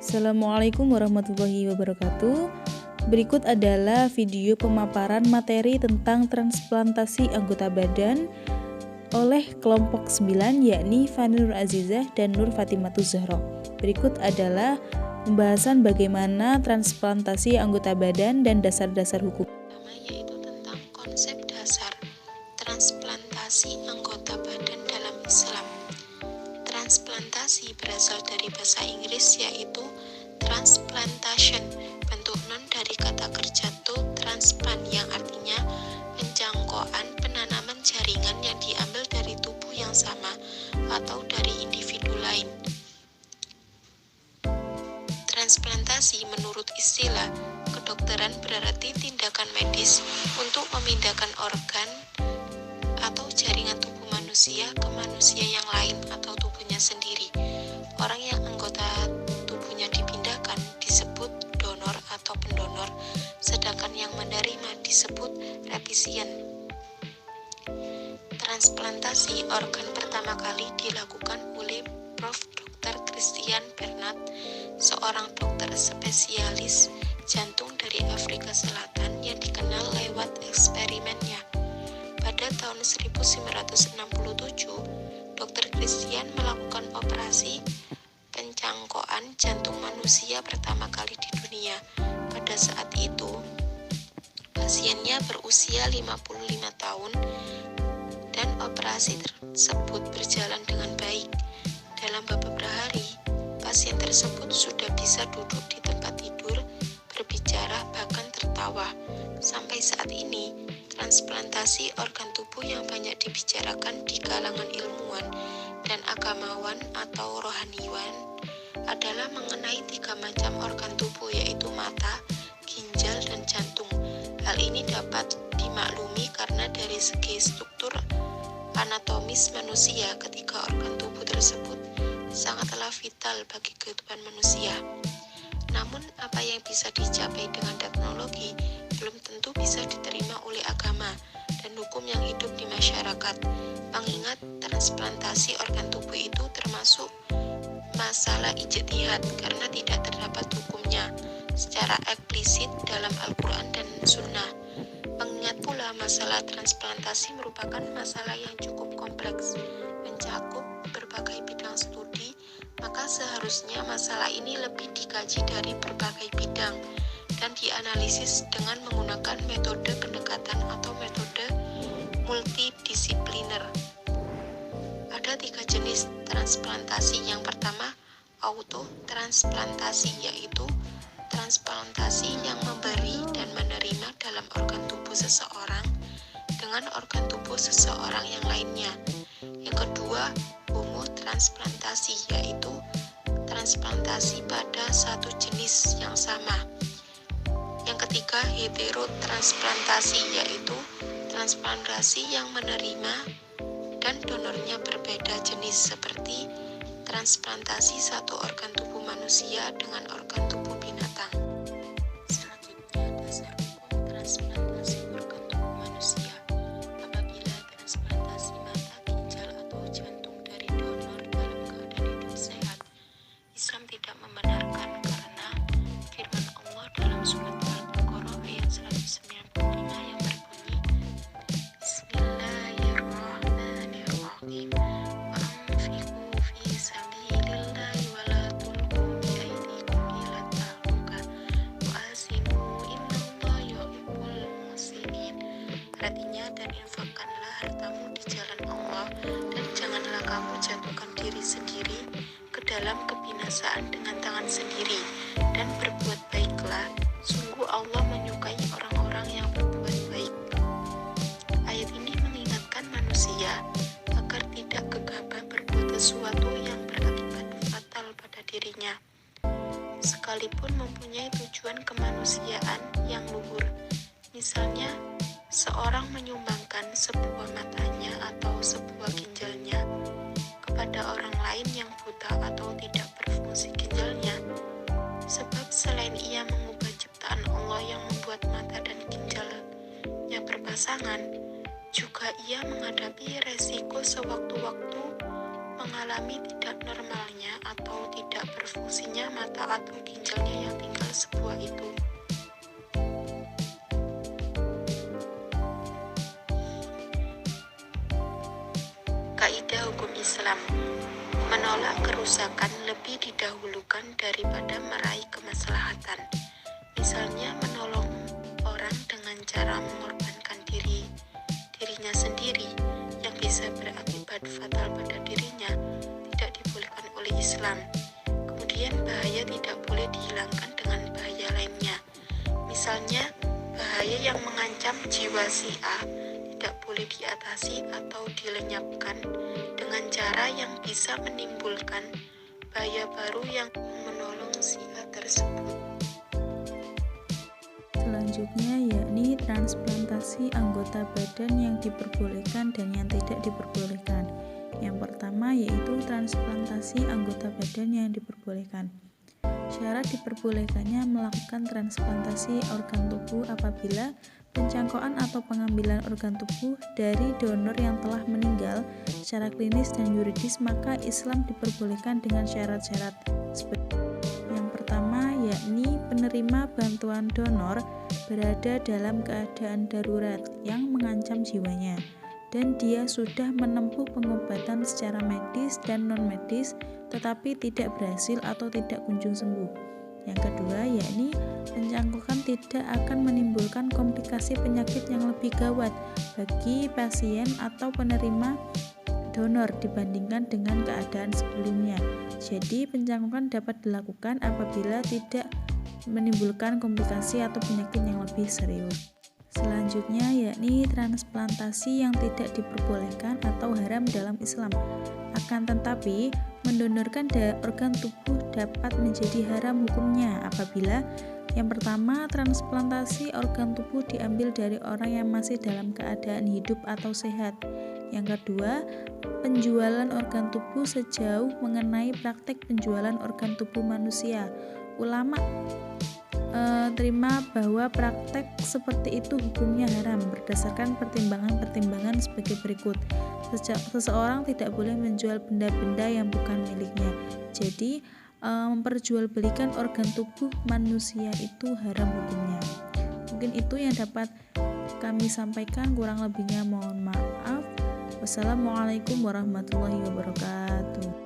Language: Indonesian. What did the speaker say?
Assalamualaikum warahmatullahi wabarakatuh. Berikut adalah video pemaparan materi tentang transplantasi anggota badan oleh kelompok 9, yakni Fani Nur Azizah dan Nur Fatimahuz Zahra. Berikut adalah pembahasan bagaimana transplantasi anggota badan dan dasar-dasar hukum. Yaitu tentang konsep dasar transplantasi anggota badan dalam Islam. Transplantasi berasal dari bahasa Inggris yaitu transplantation, bentuk non dari kata kerja to transplant yang artinya pencangkokan penanaman jaringan yang diambil dari tubuh yang sama atau dari individu lain. Transplantasi menurut istilah kedokteran berarti tindakan medis untuk memindahkan organ atau jaringan tubuh manusia ke manusia yang lain atau tubuhnya sendiri. Orang yang anggota tubuhnya dipindahkan disebut donor atau pendonor, sedangkan yang menerima disebut resipien. Transplantasi organ pertama kali dilakukan oleh Prof. Dr. Christian Bernard, seorang dokter spesialis jantung dari Afrika Selatan yang dikenal lewat eksperimennya. Pada tahun 1967, Dr. Christian melakukan operasi pencangkokan jantung manusia pertama kali di dunia. Pada saat itu, pasiennya berusia 55 tahun dan operasi tersebut berjalan dengan baik. Dalam beberapa hari, pasien tersebut sudah bisa duduk di tempat tidur, berbicara, bahkan tertawa. Sampai saat ini, transplantasi organ tubuh yang banyak dibicarakan di kalangan ilmuwan dan agamawan atau rohaniwan adalah mengenai 3 macam organ tubuh, yaitu mata, ginjal, dan jantung. Hal ini dapat dimaklumi karena dari segi struktur anatomis manusia, ketiga organ tubuh tersebut sangatlah vital bagi kehidupan manusia. Namun, apa yang bisa dicapai dengan teknologi belum tentu bisa diterima oleh agama dan hukum yang hidup di masyarakat. Mengingat transplantasi organ tubuh itu termasuk masalah ijtihad karena tidak terdapat hukumnya secara eksplisit dalam Al-Quran dan Sunnah. Mengingat pula masalah transplantasi merupakan masalah yang cukup kompleks, mencakup berbagai bidang studi, maka seharusnya masalah ini lebih dikaji dari berbagai bidang dan dianalisis dengan menggunakan metode pendekatan atau metode multidisipliner. Ada 3 jenis transplantasi. Yang pertama, autotransplantasi, yaitu transplantasi yang memberi dan menerima dalam organ tubuh seseorang dengan organ tubuh seseorang yang lainnya. Yang kedua, homotransplantasi, yaitu transplantasi pada satu jenis yang sama. Yang ketiga, heterotransplantasi, yaitu transplantasi yang menerima dan donornya berbeda jenis, seperti transplantasi satu organ tubuh manusia dengan organ tubuh binatang. Selanjutnya, dasar hukum transplantasi organ tubuh manusia. Apabila transplantasi mata, ginjal, atau jantung dari donor dalam keadaan hidup sehat, Islam tidak membenarkan karena firman Allah dalam surat Al-Baqarah ayat 195 yang berbunyi, Bismillahirrahmanirrahim. Artinya, dan infakkanlah hartamu di jalan Allah, dan janganlah kamu jatuhkan diri sendiri ke dalam kebinasaan dengan tangan sendiri, dan berbuat baiklah, sungguh Allah menyukai orang-orang yang berbuat baik. Ayat ini mengingatkan manusia agar tidak gegabah berbuat sesuatu yang berakibat fatal pada dirinya, sekalipun mempunyai tujuan kemanusiaan yang luhur. Misalnya, seorang menyumbangkan sebuah matanya atau sebuah ginjalnya kepada orang lain yang buta atau tidak berfungsi ginjalnya, sebab selain ia mengubah ciptaan Allah yang membuat mata dan ginjalnya berpasangan, juga ia menghadapi resiko sewaktu-waktu mengalami tidak normalnya atau tidak berfungsinya mata atau ginjalnya yang tinggal sebuah itu. Kaidah hukum Islam: menolak kerusakan lebih didahulukan daripada meraih kemaslahatan. Misalnya menolong orang dengan cara mengorbankan dirinya sendiri yang bisa berakibat fatal pada dirinya tidak dibolehkan oleh Islam. Kemudian bahaya tidak boleh dihilangkan dengan bahaya lainnya. Misalnya bahaya yang mengancam jiwa si A tidak boleh diatasi atau dilenyapkan dengan cara yang bisa menimbulkan bahaya baru yang menolong si A tersebut. Selanjutnya yakni transplantasi anggota badan yang diperbolehkan dan yang tidak diperbolehkan. Yang pertama yaitu transplantasi anggota badan yang diperbolehkan. Syarat diperbolehkannya melakukan transplantasi organ tubuh apabila pencangkokan atau pengambilan organ tubuh dari donor yang telah meninggal secara klinis dan yuridis, maka Islam diperbolehkan dengan syarat-syarat seperti yang pertama yakni penerima bantuan donor berada dalam keadaan darurat yang mengancam jiwanya dan dia sudah menempuh pengobatan secara medis dan non-medis tetapi tidak berhasil atau tidak kunjung sembuh. Yang kedua yakni pencangkokan tidak akan menimbulkan komplikasi penyakit yang lebih gawat bagi pasien atau penerima donor dibandingkan dengan keadaan sebelumnya. Jadi pencangkokan dapat dilakukan apabila tidak menimbulkan komplikasi atau penyakit yang lebih serius. Selanjutnya yakni transplantasi yang tidak diperbolehkan atau haram dalam Islam. Akan tetapi, mendonorkan organ tubuh dapat menjadi haram hukumnya apabila yang pertama, transplantasi organ tubuh diambil dari orang yang masih dalam keadaan hidup atau sehat. Yang kedua, penjualan organ tubuh sejauh mengenai praktek penjualan organ tubuh manusia. Ulama terima bahwa praktek seperti itu hukumnya haram berdasarkan pertimbangan-pertimbangan sebagai berikut. Seseorang tidak boleh menjual benda-benda yang bukan miliknya. Jadi, memperjualbelikan organ tubuh manusia itu haram hukumnya. Mungkin itu yang dapat kami sampaikan, kurang lebihnya mohon maaf. Wassalamualaikum warahmatullahi wabarakatuh.